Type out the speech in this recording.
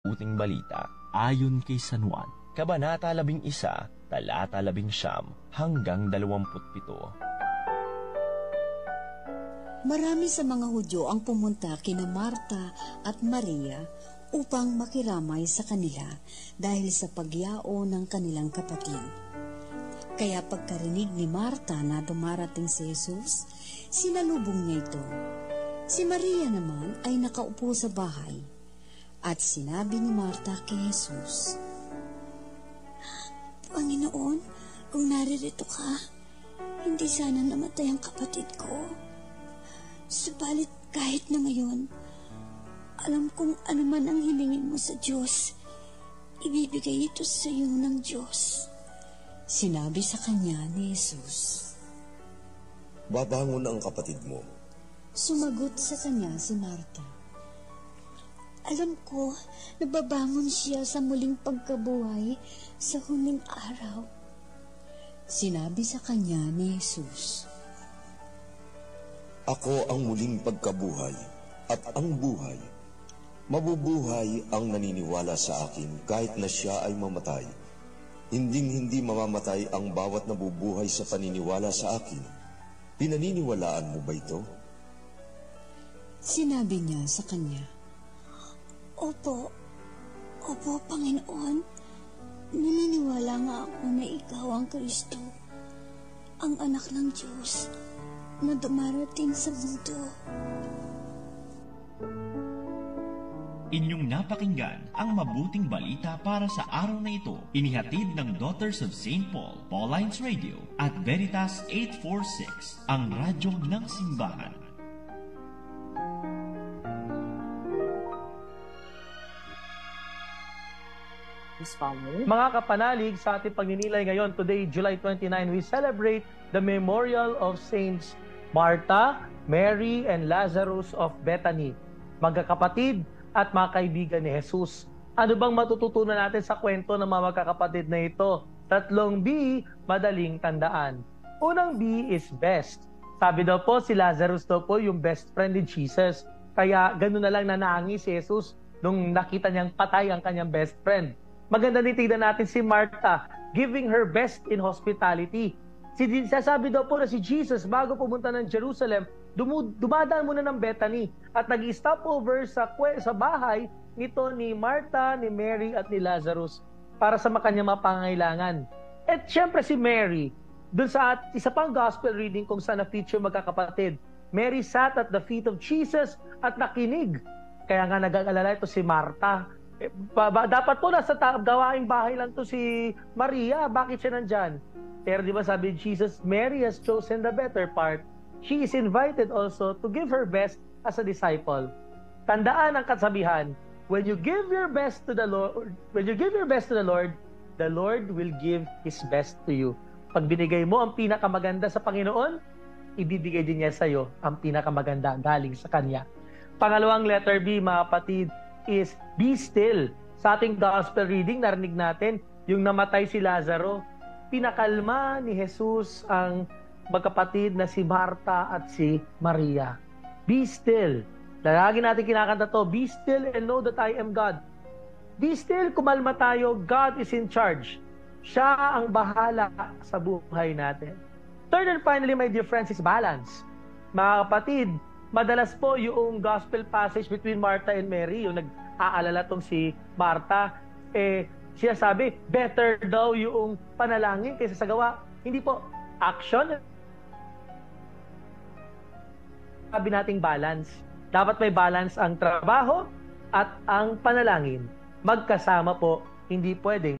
Uting Balita ayon kay San Juan, Kabanata 11, talata 19 hanggang 27. Marami sa mga Hudyo ang pumunta kina Marta at Maria upang makiramay sa kanila dahil sa pagyao ng kanilang kapatid. Kaya pagkarinig ni Marta na dumarating si Jesus, sinalubong niya ito. Si Maria naman ay nakaupo sa bahay at sinabi ni Marta kay Jesus, "Panginoon, kung naririto ka, hindi sana namatay ang kapatid ko. Subalit kahit na ngayon, alam kong ano man ang hilingin mo sa Diyos, ibibigay ito sa iyo ng Diyos." Sinabi sa kanya ni Jesus, "Babangon ang kapatid mo." Sumagot sa kanya si Marta, "Alam ko na babangon siya sa muling pagkabuhay sa huling araw." Sinabi sa kanya ni Jesus, "Ako ang muling pagkabuhay at ang buhay. Mabubuhay ang naniniwala sa akin kahit na siya ay mamatay. Hinding-hindi mamamatay ang bawat nabubuhay sa paniniwala sa akin. Pinaniniwalaan mo ba ito?" Sinabi niya sa kanya, Opo, Panginoon. Naniniwala nga ako na ikaw ang Kristo, ang anak ng Diyos na dumarating sa mundo." Inyong napakinggan ang mabuting balita para sa araw na ito. Inihatid ng Daughters of St. Paul, Paulines Radio at Veritas 846, ang radyo ng simbahan. Mga kapanalig, sa ating pagninilay ngayon, today, July 29, we celebrate the memorial of Saints Martha, Mary, and Lazarus of Bethany, magkakapatid at mga kaibigan ni Jesus. Ano bang matututunan natin sa kwento ng mga magkakapatid na ito? 3 B, madaling tandaan. Unang B is best. Sabi daw po, si Lazarus daw po yung best friend ni Jesus. Kaya gano'n na lang nanangi si Jesus nung nakita niyang patay ang kanyang best friend. Maganda din tignan natin si Martha, giving her best in hospitality. Sasabi daw po na si Jesus, bago pumunta ng Jerusalem, dumadaan muna ng Bethany at nag-stop over sa bahay nito ni Martha, ni Mary at ni Lazarus para sa kanyang mga pangangailangan. At syempre si Mary, dun sa isa pang gospel reading kung saan na-feature magkakapatid, Mary sat at the feet of Jesus at nakinig. Kaya nga nag-aalala ito si Martha. Dapat po nasa gawaing bahay lang to si Maria. Bakit siya nandyan? Pero di ba sabi ni Jesus, Mary has chosen the better part. She is invited also to give her best as a disciple. Tandaan ang kasabihan, when you give your best to the Lord, the Lord will give His best to you. Pag binigay mo ang pinakamaganda sa Panginoon, ibibigay din niya sa iyo ang pinakamaganda galing sa Kanya. Pangalawang letter B, mga kapatid, is be still. Sa ating gospel reading, narinig natin yung namatay si Lazaro. Pinakalma ni Jesus ang magkapatid na si Martha at si Maria. Be still. Lagi natin kinakanta to, be still and know that I am God. Be still, kumalma tayo, God is in charge. Siya ang bahala sa buhay natin. Third and finally, my dear friends, is balance. Mga kapatid, madalas po yung gospel passage between Martha and Mary, yung nag-aalala tong si Martha, siya sabi, better daw yung panalangin kaysa sa gawa. Hindi po. Action. Sabi nating balance. Dapat may balance ang trabaho at ang panalangin. Magkasama po, hindi pwedeng